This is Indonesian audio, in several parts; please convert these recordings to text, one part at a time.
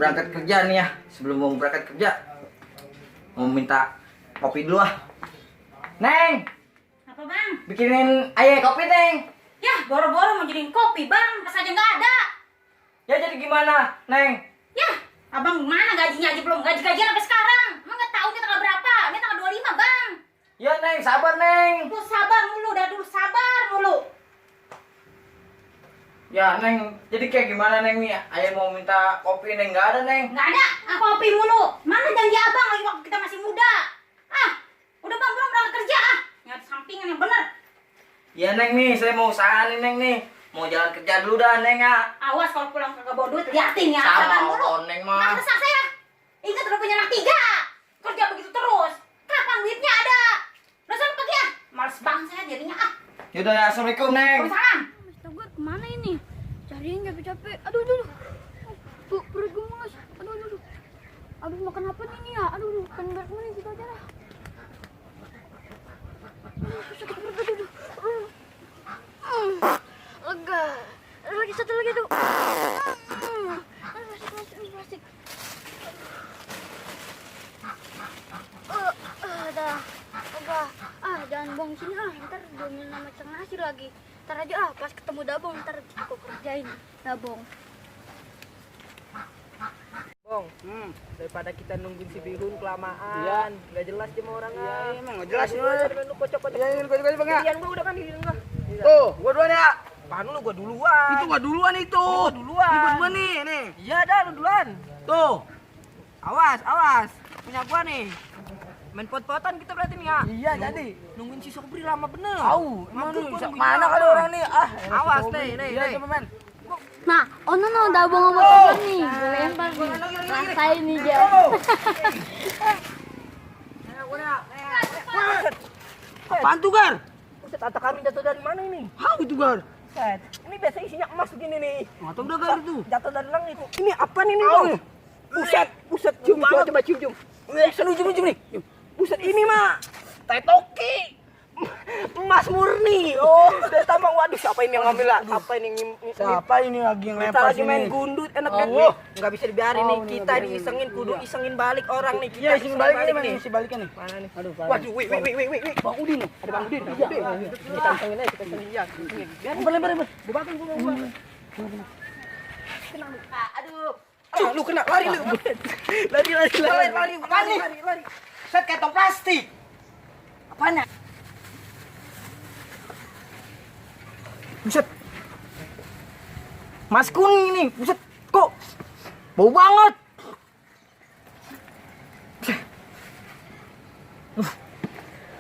berangkat kerja nih ya. Sebelum mau berangkat kerja, mau minta kopi dulu ah. Neng, Apa bang? bikinin ayah kopi Neng. Ya boro-boro mau jadiin kopi bang, pas aja nggak ada. Ya jadi gimana Neng? Ya abang mana gajinya aja belum gajian sampai sekarang. Emang nggak tahu ini tanggal berapa? Ini tanggal 25 bang. Ya Neng, sabar Neng. Tuh sabar mulu, dah dulu sabar mulu. Ya Neng, jadi kayak gimana Neng nih? Ayah mau minta kopi Neng, nggak ada Neng. Nggak ada, kopi mulu. Mana janji abang lagi waktu kita masih muda? Udah bang belum berangkat kerja nyari sampingan yang bener. Ya Neng nih, saya mau usaha nih Neng nih. Mau jalan kerja dulu dah Neng ya. Awas kalau pulang kagak bawa duit, liatin ya. Sama Sabar mulu. Neng mah. Masa saya? Ingat udah punya anak 3. Kerja begitu terus. Kapan duitnya ada? Udah sana pergi ah. Males banget saya jadinya ah. Yaudah ya, assalamualaikum Neng. Waalaikumsalam. Astaga, kemana ini? Cariin capek-capek. Aduh. Tuh, perut gue mules. Aduh. Aduh, makan apa nih ya? Aduh, kan berat mana kita aja lah. Sakit perut, aduh. Lega. Lagi satu lagi tuh. Masih. Dah. Lega. Jangan bohong sini ntar domelin sama Cang Nasir lagi. Ntar aja pas ketemu Dabong ntar aku kerjain Dabong. Bong, daripada kita nungguin si Bihun kelamaan, nggak jelas dia mau orang emang nggak jelas lu kocok-kocok. Iya, ini kocok-kocok bang ya. Ian gua udah kan di gua. Tuh, gua duluan ya. Apaan lu gua duluan. Itu gua duluan itu. Gua duluan. Ini gua duluan nih. Iya dah lu duluan. Tuh. Awas. Punya gua nih. Main pot-potan kita berarti nih ya. Iya, jadi. Nungguin si Sobri lama bener. Tahu, Emang emang lu gua bisa nungguin mana lama. kali orang nih? Awas Sobri. nih. Iya, coba men. Nah, no Dabong sama teman nih. Gue lempar nih. Rasain nih dia. Apaan tuh, Gar? Buset, harta kami jatuh dari mana ini? Hau itu, Gar. Set. Ini biasa isinya emas begini nih. Atau udah Gar itu? Jatuh dari langit. Ini apa nih Tahu Bang? nih. Buset, cium coba cium. Buset, ujung nih. Buset ini mah tai toki. Emas murni. Oh, dari tambang. Waduh, siapa ini yang ngambil lah? Siapa ini yang Siapa ini lagi yang kita lempar lagi main sini? gundut enak Oh. banget. Enggak bisa dibiarin nih. Oh, ini Kita nggak bisa diisengin kudu Iya. isengin balik orang nih. Kita Iya, sini balik nih, nih. isi baliknya nih. Mana nih? Aduh, Waduh, wih. Bang Udin nih. Ada Bang Udin. Kita isengin aja, kita isengin. Iya, isengin. Biar Lempar. Gua bakal. Aduh. Lu kena lari lu. Lari. Set kayak tong plastik. Apanya? Buset. Mas kuning nih, buset. Kok bau banget.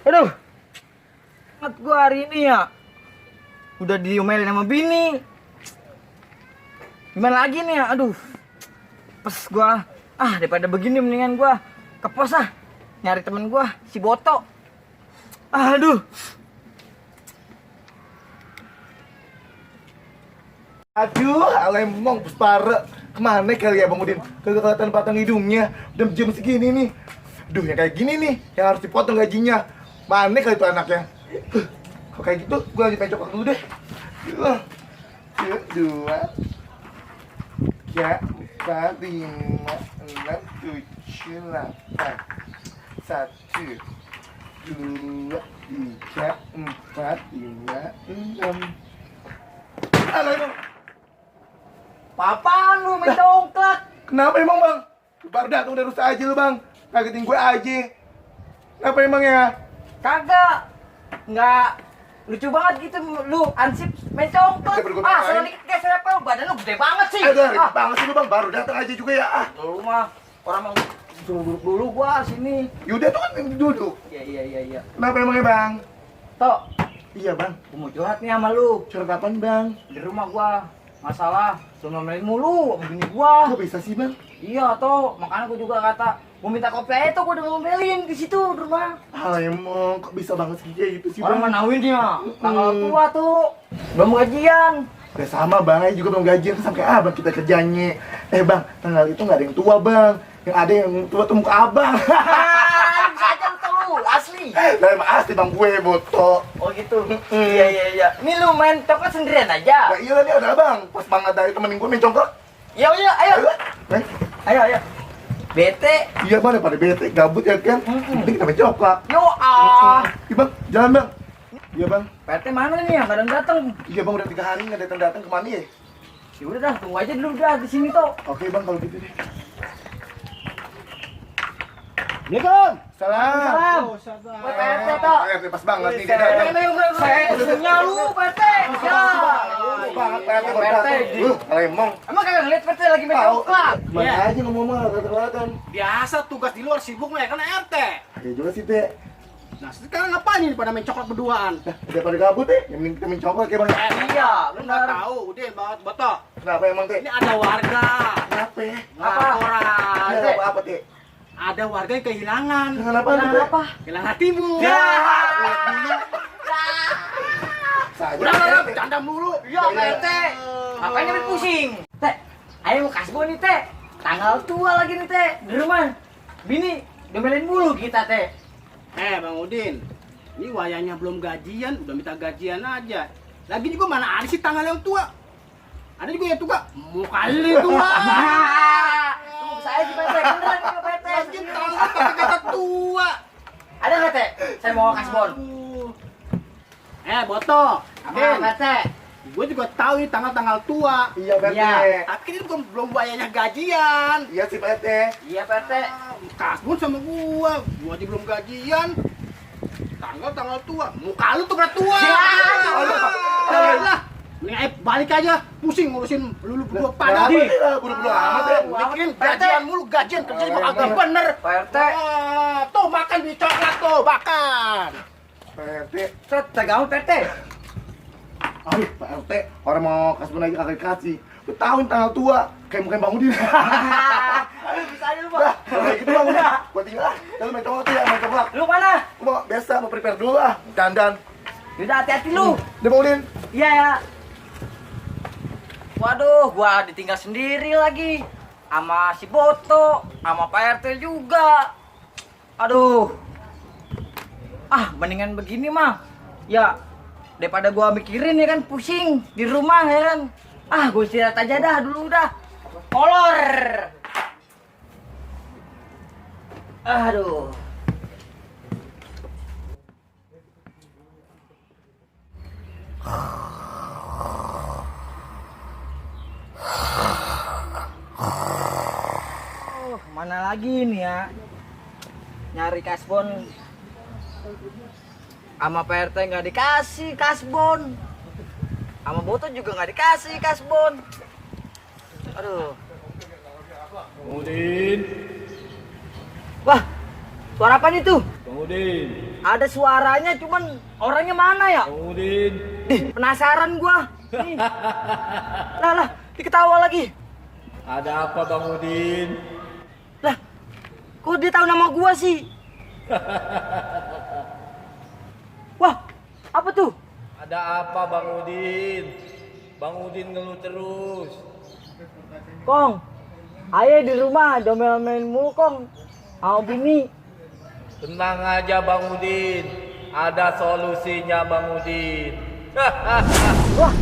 Aduh. Ingat gua hari ini ya. Udah diomelin sama bini. Gimana lagi nih ya? Aduh. Pas gua daripada begini mendingan gua ke pos nyari temen gua si Boto. Aduh. Aduh, alemong pare. Kemana kali ya Bang Udin? Kagak kelihatan batang hidungnya. Udah jam segini nih. Duh, yang kayak gini nih yang harus dipotong gajinya. Mana kali itu anaknya? Kok kayak gitu, gue lagi pengen coklat dulu deh. Dua, tiga, empat, lima, enam, tujuh, delapan. Satu, dua, tiga, empat, lima, enam. Alah, Bang. Apaan lu main dongklak? Kenapa emang Bang? Baru datang udah rusak aja lu Bang. Kagetin gue aja. Kenapa emang ya? Kagak. Nggak lucu banget gitu lu ansip main dongklak. Udah, berguna Selalu main. dikit kayak siapa lu, badan lu gede banget sih. Aduh, ribet banget sih lu Bang. Baru datang aja juga ya. Lu mah orang mau suruh duduk dulu gua sini. Yaudah tuh kan duduk. Iya. Kenapa emangnya Bang? Tok, Iya Bang. gua mau curhat nih sama lu. Curhat apaan Bang? Di rumah gua masalah suruh nomelin mulu sama bini gua. Kok bisa sih Bang? Iya toh, makanya gua juga kata gua minta kopi aja tuh, gua udah ngomelin di situ di rumah. Emang kok bisa banget sih kayak gitu sih Orang Bang? manawin dia, tanggal tua tuh, belum gajian. Udah sama Bang, aja juga belum gajian tuh sampai Abang kita kerjanya. Bang, tanggal itu nggak ada yang tua Bang. Yang ada yang tua tuh muka Abang. Bisa aja lu tau lu, asli. Lah emang asli Bang gue boto. Oh gitu. Iya. Ini lu main coklat sendirian aja. Nah iya nih ada Abang. Pas banget dari temenin gue main congklak. Iya, ayo. Ayo. Ayo. Bete. Iya bang, pada bete, gabut ya kan? Penting kita main coklat. Yo Iya bang, jalan bang. Iya bang. Pak RT mana nih yang kadang datang? Iya bang, udah 3 hari nggak datang kemana ya? Ya udah dah, tunggu aja dulu dah di sini tuh. Oke bang, kalau gitu deh. Assalamualaikum. Salam. Buat Pak RT tuh. Pak RT pas banget nih dia datang. Saya punya lu Pak RT. Ya. Banget Pak RT baru datang. Lemong. Emang kagak ngeliat Pak RT lagi main Tahu. coklat? Mana aja ngomong kelihatan. Biasa tugas di luar sibuk mah ya kan RT. Ya juga sih teh. Nah sekarang ngapain ini pada main coklat berduaan? Nah, udah pada gabut teh. Yang penting kita main coklat ya bang. Iya, Lu nggak benar. tahu, Udin banget betul. Kenapa emang teh? Ini ada warga. Kenapa ya? Laporan. Ada apa teh? Ada warga yang kehilangan. Dengan apa tuh teh? Kehilangan hatimu. Ya. Saja. Udah, bercanda mulu. Iya Pak RT. Makanya main pusing. Teh, ayo mau kasbo nih Teh. Tanggal tua lagi nih Teh. Di rumah. Bini domelin mulu kita Teh. Bang Udin, ini wayangnya belum gajian, udah minta gajian aja. Lagi juga mana ada sih tanggal yang tua? Ada juga yang tua, mau kali tua. Tunggu saya sih Pak RT. Beneran nih Pak RT. Lagi tanggal pakai kata tua. Ada nggak Teh? Saya mau kasbon. Boto, Apa Din, Pak RT? gue juga tahu ini tanggal tua. Iya Pak RT. Iya. Tapi ini belum bayarnya gajian. Iya sih Pak RT. Iya Pak RT. Kasbon sama gua aja belum gajian. Tanggal tua, muka lu tuh berat tua. Lah, mending balik aja, pusing ngurusin lu berdua pada. Kenapa sih lah buru-buru amat ya? Bikin gajian mulu, gajian kerja juga agak bener. Pak RT. Tuh makan di coklat tuh, makan. Pak RT. Set, tegang Pak RT. Aduh, Pak RT, orang mau kasih lagi kagak dikasih. Lu tahu ini tanggal tua, kayak muka Bang Udin. Aduh, bisa aja lu Pak. Kalau kayak gitu Bang Udin, gua tinggal lah. Kalau main coklat tuh ya, main coklat. Lu mana? Gua mau biasa, mau prepare dulu lah. Dandan. Yaudah hati-hati lu. Udah Bang Udin. Iya ya. Waduh, gua ditinggal sendiri lagi. Sama si Boto, sama Pak RT juga. Aduh. Mendingan begini mah. Ya, daripada gua mikirin ya kan pusing di rumah ya kan. Gue istirahat aja dah dulu dah. Kolor. Aduh. Mana lagi nih ya? Nyari kasbon. Sama Pak RT nggak dikasih kasbon. Sama Boto juga nggak dikasih kasbon. Aduh. Udin, Wah, suara apa nih tuh? Bang Udin, Ada suaranya, cuman orangnya mana ya? Bang Udin. Penasaran gua. Nih. Lah, diketawa lagi. Ada apa Bang Udin? Lah, kok dia tahu nama gua sih? Wah, apa tuh? Ada apa Bang Udin? Bang Udin ngeluh terus. Kong, ayah di rumah domel-main mulu Kong. Sama bini. Tenang aja Bang Udin. Ada solusinya Bang Udin. Wah,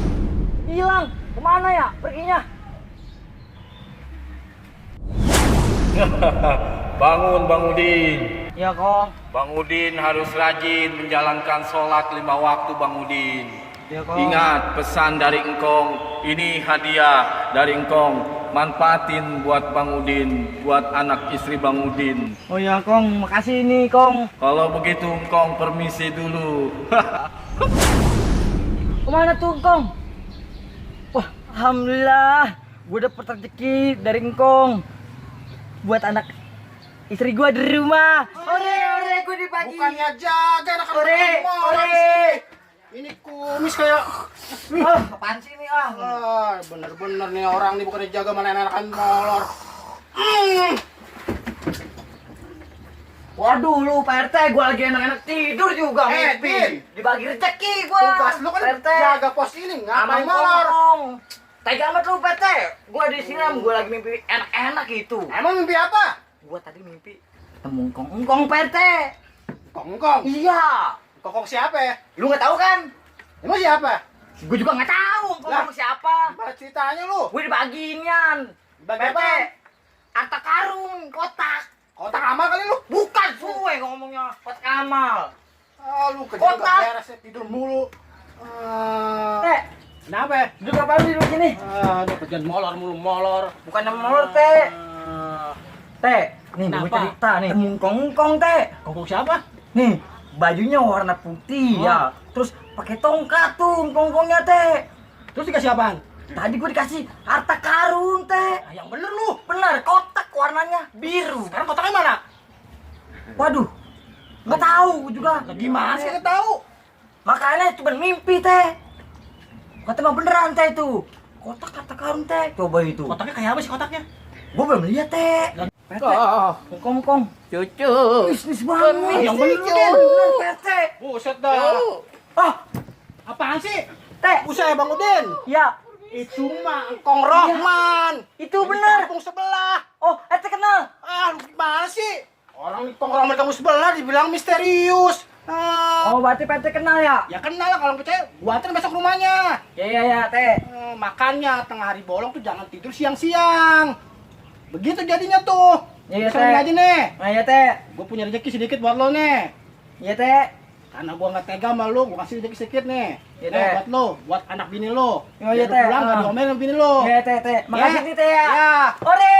hilang. Kemana ya perginya? Bangun Bang Udin. Ya Kong. Bang Udin harus rajin menjalankan sholat 5 waktu Bang Udin. Ya Kong. Ingat pesan dari Engkong, ini hadiah dari Engkong. Manfaatin buat Bang Udin, buat anak istri Bang Udin. Oh ya Kong, makasih nih Kong. Kalau begitu Engkong permisi dulu. Kemana tuh Kong? Wah, alhamdulillah, gue dapet rezeki dari Engkong buat anak istri gue di rumah. Ore, gue dibagi. Bukannya jaga anak Ore, ore. Ini kumis kayak. Apaan sih ini Bener-bener nih orang nih bukan dijaga malah enakan molor. Waduh lu Pak RT, gue lagi enak-enak tidur juga Din. mimpi. Dibagi rezeki gue. Tugas lu kan Pak RT. jaga pos ini, ngapain molor? Tega amat lu Pak RT. Gue disiram, gue lagi mimpi enak-enak gitu. Emang mimpi apa? Gue tadi mimpi ketemu engkong Pak RT. Kongkong. Iya. Kongkong siapa ya? Lu nggak tahu kan? Emang siapa? Gue juga nggak tahu engkong Lah. siapa. Gimana ceritanya lu? Gue dibagiin Yan. Bagi Pak RT. apa? harta karun, kotak. Kotak amal kali lu. Bukan suwe ngomongnya kotak amal. Ah, lu kerja Kotak. nggak beres ya, tidur mulu. Teh, Kenapa ya? duduk apa lu duduk sini? Aduh, kerjaan molor mulu, molor. Bukan nama molor, Teh. Teh, nih gue Kenapa? cerita nih. Ngkong Teh. Kongkong siapa? Nih, bajunya warna putih ya. Terus pakai tongkat tuh ngkongnya, Teh. Terus dikasih apaan? Tadi gue dikasih harta karun, Teh. Ah, yang bener lu. Benar, kotak warnanya biru. Sekarang kotaknya mana? Waduh, nggak tahu juga. Lah gimana sih nggak tahu? Makanya cuma mimpi, Teh. Kata mah beneran, Teh, itu. Kotak harta karun, Teh. Coba itu. Kotaknya kayak apa sih kotaknya? Gue belum lihat, Teh. Oh, Kong. cucu. Bisnis banget. Yang bener, Den. Bener, Pete. Buset dah. Ah, Apaan sih? Teh. Buset Bang Udin. Ya, Itu mah Kong Rohman. itu Di bener. kampung sebelah. Oh, Ete kenal. Ah, lu gimana sih? Orang di Kong Rohman kampung sebelah dibilang misterius. Ah, Oh, berarti Pete kenal ya? ya kenal lah kalau percaya. Gua anterin besok rumahnya. Ya, Teh. Makannya tengah hari bolong tuh jangan tidur siang-siang. Begitu jadinya tuh. Iya, Bisa Teh. aja nih. Nah, ya, Teh. Gue punya rezeki sedikit buat lo nih. Ya, Teh. Karena gua nggak tega sama lu, gua kasih rezeki sedikit nih. Iya, Nih, Teh. buat lo, buat anak bini lo. Oh, iya, Biar lu Teh. pulang nggak Ah. diomelin sama bini lo. Ya, Teh. Makasih Ya. nih, Teh ya. Ya. Ore.